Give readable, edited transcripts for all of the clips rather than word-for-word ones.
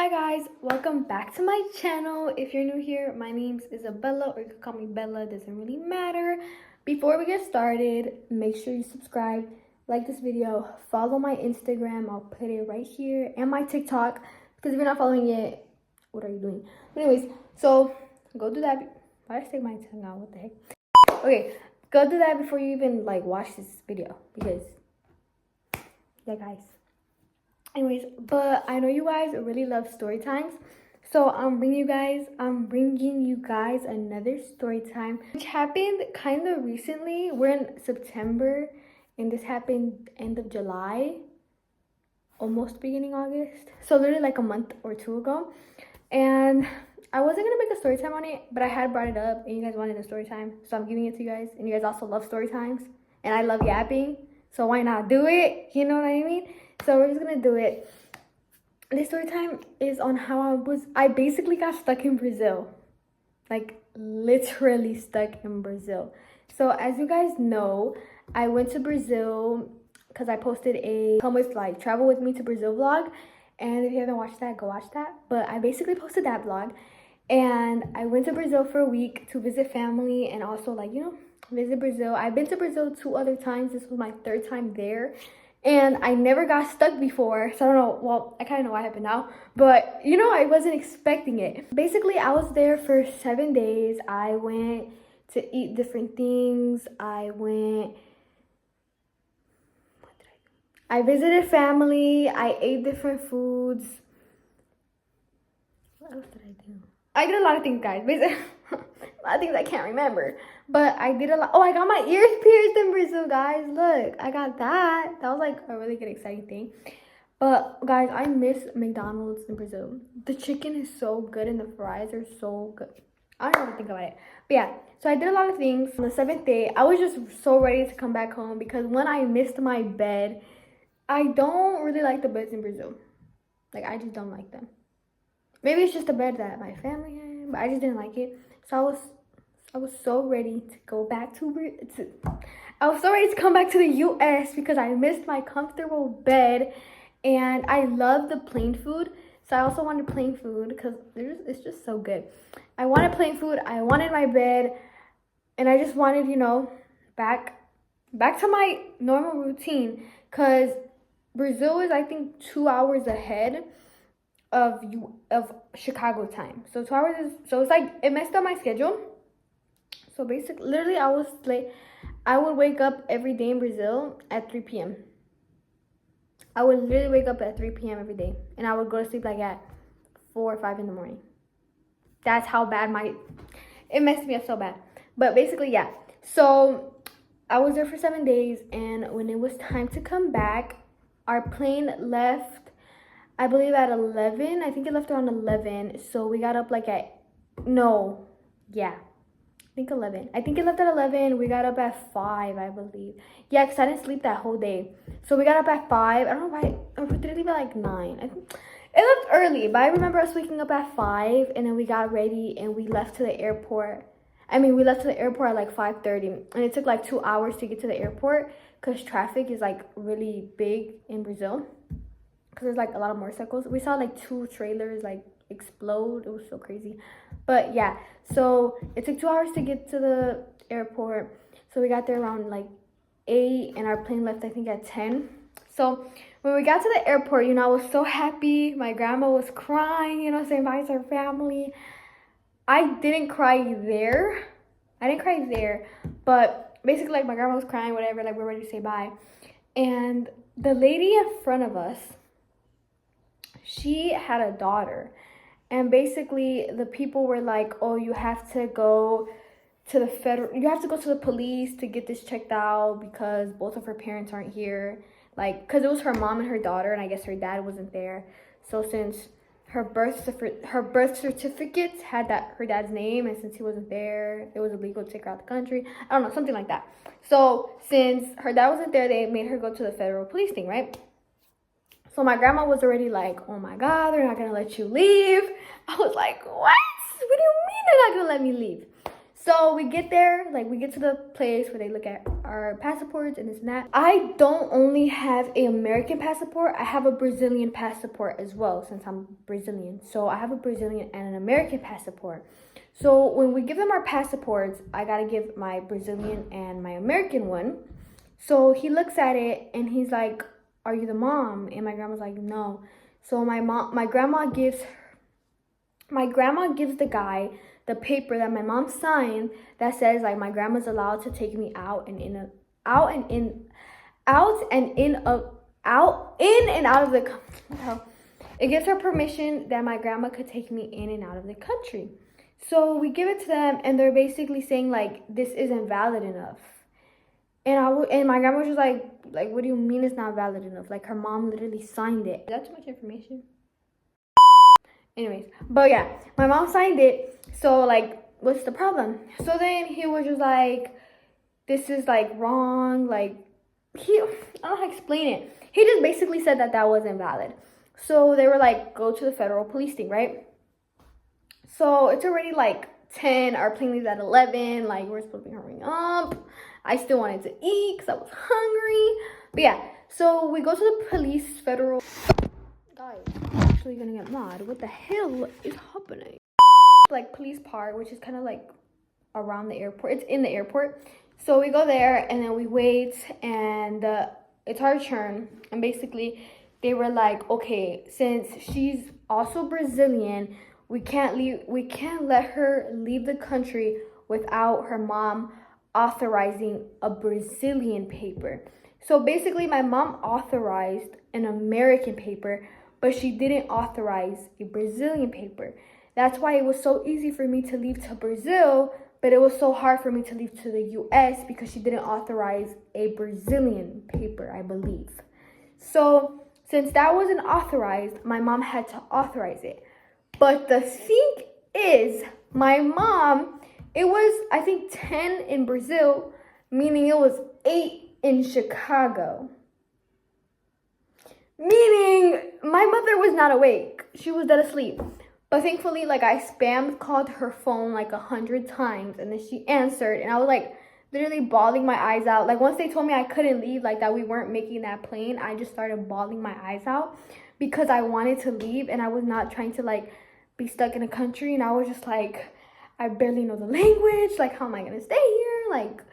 Hi guys, welcome back to my channel. If you're new here, my name's Isabella, or you can call me Bella, doesn't really matter. Before we get started, make sure you subscribe, like this video, follow my Instagram, I'll put it right here, and my TikTok, because if you're not following it, what are you doing? Anyways, so go do that. Why did I say my tongue out? What the heck? Okay, go do that before you even watch this video, because yeah guys. Anyways, but I know you guys really love story times, so I'm bringing you guys another story time, which happened kind of recently. We're in September, and this happened end of July, almost beginning August, so literally like a month or two ago. And I wasn't gonna make a story time on it, but I had brought it up, and you guys wanted a story time, so I'm giving it to you guys. And you guys also love story times, and I love yapping, so why not do it? You know what I mean? So we're just gonna do it. This story time is on how I basically got stuck in Brazil. Like literally stuck in Brazil. So as you guys know, I went to Brazil because I posted a come with travel with me to Brazil vlog. And if you haven't watched that, go watch that. But I basically posted that vlog. And I went to Brazil for a week to visit family and also visit Brazil. I've been to Brazil 2 other times. This was my 3rd time there. And I never got stuck before, so I don't know. Well, I kind of know what happened now, but I wasn't expecting it. Basically, I was there for 7 days. I went to eat different things. I visited family. I ate different foods. What else did I do? I did a lot of things, guys. Basically, a lot of things I can't remember. But I did a lot. Oh, I got my ears pierced in Brazil, guys. Look, I got that. That was like a really good, exciting thing. But guys, I miss McDonald's in Brazil. The chicken is so good and the fries are so good. I don't know what to think about it. But yeah, so I did a lot of things. On the 7th day, I was just so ready to come back home because when I missed my bed, I don't really like the beds in Brazil. Like, I just don't like them. Maybe it's just the bed that my family had, but I just didn't like it. So I was so ready to go back I was so ready to come back to the US because I missed my comfortable bed, and I love the plain food. So I also wanted plain food because it's just so good. I wanted plain food, I wanted my bed, and I just wanted, back to my normal routine, because Brazil is, I think, 2 hours ahead of Chicago time. So 2 hours so it's like it messed up my schedule. So basically, literally, I was late. I would wake up every day in Brazil at 3 p.m. I would literally wake up at 3 p.m. every day, and I would go to sleep like at 4 or 5 in the morning. That's how bad it messed me up so bad. But basically, yeah. So I was there for 7 days, and when it was time to come back, our plane left, I believe at 11. I think it left around 11. So we got up I think 11. I think it left at 11. We got up at 5, I believe. Yeah, because I didn't sleep that whole day. So we got up at 5. I don't know why. Or did it leave at 9? I think it left early, but I remember us waking up at 5, and then we got ready and we left to the airport. We left to the airport at 5:30, and it took 2 hours to get to the airport because traffic is really big in Brazil. Because there's a lot of motorcycles. We saw 2 trailers explode. It was so crazy. But yeah, so it took 2 hours to get to the airport. So we got there around 8, and our plane left I think at 10. So when we got to the airport, I was so happy. My grandma was crying, saying bye to her family. I didn't cry there. But basically my grandma was crying, whatever, we're ready to say bye. And the lady in front of us, she had a daughter, and basically the people were like, oh, you have to go to the police to get this checked out because both of her parents aren't here, because it was her mom and her daughter, and I guess her dad wasn't there. So since her birth certificate had her dad's name, and since he wasn't there, it was illegal to take her out the country. I don't know, something like that. So since her dad wasn't there, they made her go to the federal police thing, right? So my grandma was already like, oh my God, they're not gonna let you leave. I was like, what? What do you mean they're not gonna let me leave? So we get there, like we get to the place where they look at our passports and this and that. I don't only have an American passport, I have a Brazilian passport as well, since I'm Brazilian. So I have a Brazilian and an American passport. So when we give them our passports, I gotta give my Brazilian and my American one. So he looks at it and he's like, "Are you the mom?" And my grandma's like, "No." So my grandma gives the guy the paper that my mom signed that says like my grandma's allowed to take me out and in and out of the country. It gives her permission that my grandma could take me in and out of the country. So we give it to them and they're basically saying like this isn't valid enough. And my grandma was just like, what do you mean it's not valid enough? Like her mom literally signed it. Is that too much information? Anyways, but yeah, my mom signed it. So like, what's the problem? So then he was just like, this is like wrong. Like I don't know how to explain it. He just basically said that that wasn't valid. So they were like, go to the federal police thing, right? So it's already like 10. Our plane leaves at 11. Like we're supposed to be hurrying up. I still wanted to eat because I was hungry. But yeah, so we go to the police federal. Guys, I'm actually gonna get mad. What the hell is happening? Like police part, which is kind of like around the airport. It's in the airport. So we go there and then we wait and it's our turn. And basically they were like, okay, since she's also Brazilian, we can't let her leave the country without her mom authorizing a Brazilian paper. So basically my mom authorized an American paper, but she didn't authorize a Brazilian paper. That's why it was so easy for me to leave to Brazil, but it was so hard for me to leave to the US because she didn't authorize a Brazilian paper, I believe. So since that wasn't authorized, my mom had to authorize it. But the thing is, my mom, it was, I think, 10 in Brazil, meaning it was 8 in Chicago. Meaning my mother was not awake. She was dead asleep. But thankfully, like I spam called her phone like 100 times and then she answered and I was like literally bawling my eyes out. Like once they told me I couldn't leave, like that we weren't making that plane, I just started bawling my eyes out because I wanted to leave and I was not trying to like be stuck in a country. And I was just like, I barely know the language. Like, how am I gonna stay here? Like,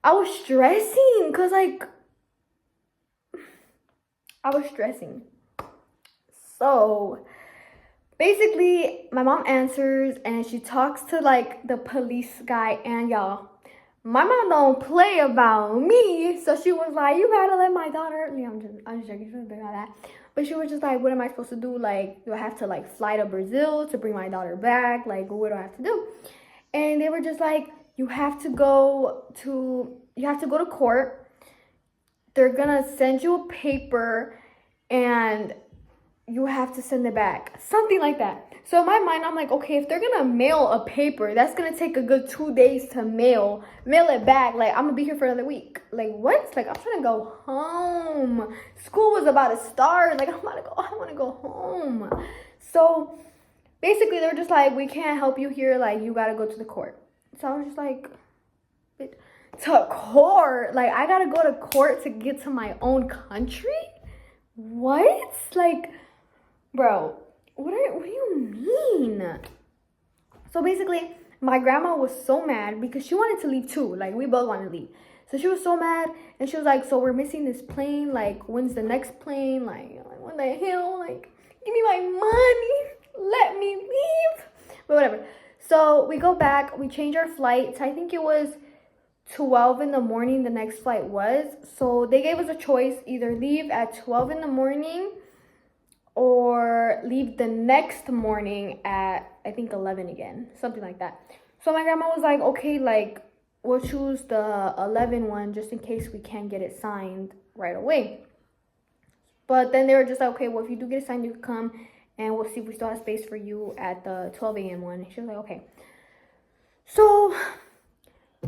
I was stressing because like, I was stressing. So basically, my mom answers and she talks to like the police guy, and y'all, my mom don't play about me. So she was like, you gotta let my daughter, yeah, I'm just joking, she wasn't doing all that. But she was just like, what am I supposed to do? Like, do I have to like fly to Brazil to bring my daughter back? Like, what do I have to do? And they were just like, you have to go to court. They're gonna send you a paper and you have to send it back. Something like that. So in my mind, I'm like, okay, if they're gonna mail a paper, that's gonna take a good 2 days to mail it back. Like, I'm gonna be here for another week. Like, what? Like, I'm trying to go home. School was about to start. Like, I wanna go home. So basically, they were just like, we can't help you here. Like, you gotta go to the court. So I was just like, to court? Like, I gotta go to court to get to my own country? What? Like, bro, what do you mean? So basically, my grandma was so mad because she wanted to leave too. Like, we both wanted to leave. So she was so mad and she was like, so we're missing this plane. Like, when's the next plane? Like what the hell? Like, give me my money. Let me leave. But whatever. So we go back. We change our flight. So I think it was 12 in the morning the next flight was. So they gave us a choice, either leave at 12 in the morning or leave the next morning at, I think, 11 again, something like that. So my grandma was like, okay, like, we'll choose the 11 one just in case we can't get it signed right away. But then they were just like, okay, well, if you do get it signed, you can come and we'll see if we still have space for you at the 12 a.m. one. She was like, okay. So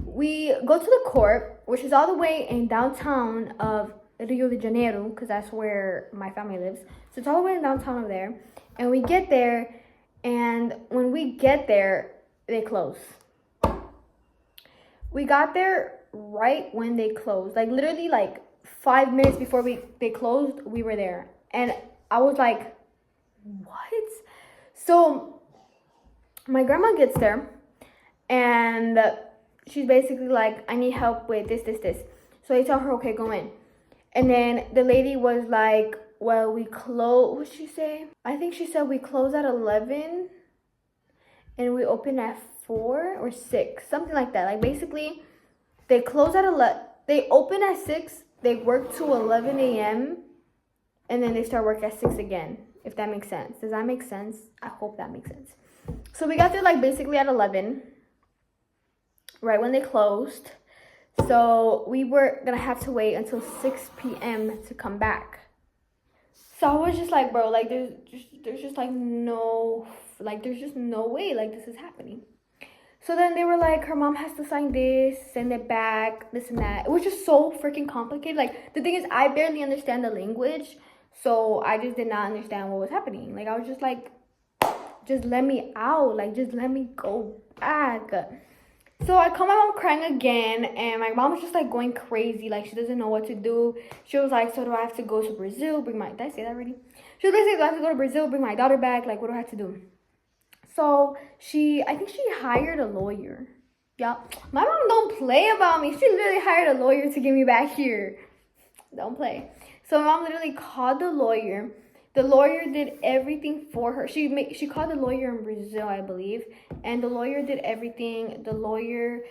we go to the court, which is all the way in downtown of Rio de Janeiro, because that's where my family lives. So it's all the way in downtown of there. And we get there, and when we get there, they close. We got there right when they closed. Like literally like 5 minutes before they closed, we were there. And I was like, what? So my grandma gets there and she's basically like, I need help with this. So I tell her, okay, go in. And then the lady was like, well, we close, what did she say? I think she said we close at 11 and we open at 4 or 6, something like that. Like basically they close at 11, they open at 6, they work to 11 a.m. and then they start work at 6 again, if that makes sense. Does that make sense? I hope that makes sense. So we got there like basically at 11, right when they closed. So we were gonna have to wait until 6 p.m. to come back. So I was just like, bro, like there's just like no, like there's just no way like this is happening. So then they were like, her mom has to sign this, send it back, this and that. It was just so freaking complicated. Like the thing is, I barely understand the language, so I just did not understand what was happening. Like I was just like, just let me out, like just let me go back. So I call my mom crying again, and my mom was just like going crazy, like she doesn't know what to do. She was like, so do I have to go to Brazil, did I say that already? She was basically, do I have to go to Brazil, bring my daughter back, like what do I have to do? So I think she hired a lawyer. Yeah, my mom don't play about me. She literally hired a lawyer to get me back here. Don't play. So my mom literally called the lawyer. The lawyer did everything for her. She called the lawyer in Brazil, I believe, and the lawyer did everything. The lawyer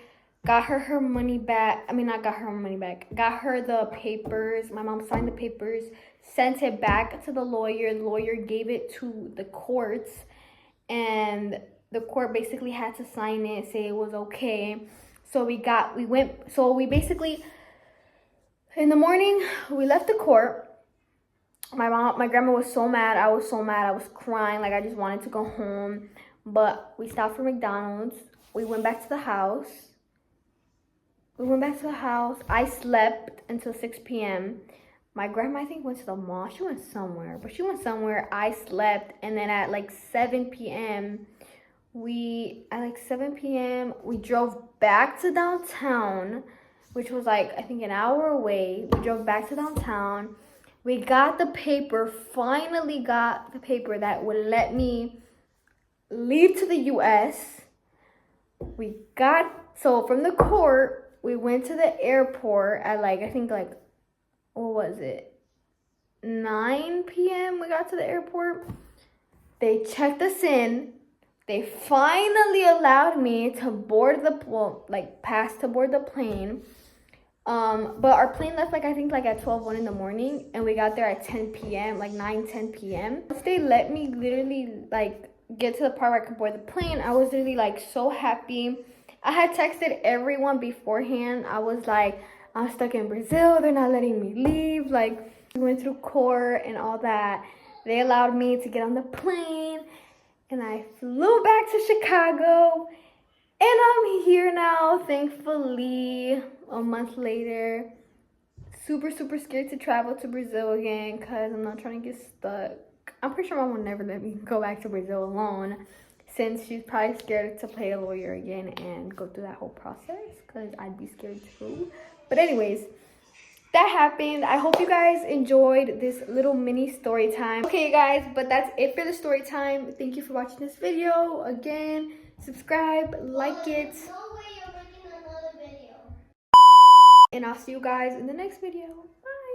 got her money back. I mean, not got her money back. Got her the papers. My mom signed the papers, sent it back to the lawyer. The lawyer gave it to the courts, and the court basically had to sign it, say it was okay. So we basically, in the morning, we left the court. My grandma was so mad. I was so mad. I was crying. Like, I just wanted to go home. But we stopped for McDonald's. We went back to the house. I slept until 6 p.m. My grandma, I think, went to the mall. She went somewhere. I slept. And then at like 7 p.m., we drove back to downtown, which was like, I think, an hour away. We drove back to downtown. We got the paper, finally got the paper that would let me leave to the U.S. So from the court, we went to the airport at like, I think like, what was it? 9 p.m. we got to the airport. They checked us in. They finally allowed me to pass to board the plane. But our plane left like, I think like at 12:01 in the morning, and we got there at 10 p.m., like 9-10 p.m. Once they let me literally like get to the part where I could board the plane, I was really like so happy. I had texted everyone beforehand. I was like, I'm stuck in Brazil, they're not letting me leave. Like, we went through court and all that. They allowed me to get on the plane, and I flew back to Chicago, and I'm here now, thankfully, a month later. Super scared to travel to Brazil again because I'm not trying to get stuck. I'm pretty sure mom will never let me go back to Brazil alone, since she's probably scared to play a lawyer again and go through that whole process, because I'd be scared too. But anyways, that happened. I hope you guys enjoyed this little mini story time. Okay, guys, but that's it for the story time. Thank you for watching this video. Again, subscribe, like it. No way you're making another video. And I'll see you guys in the next video. Bye.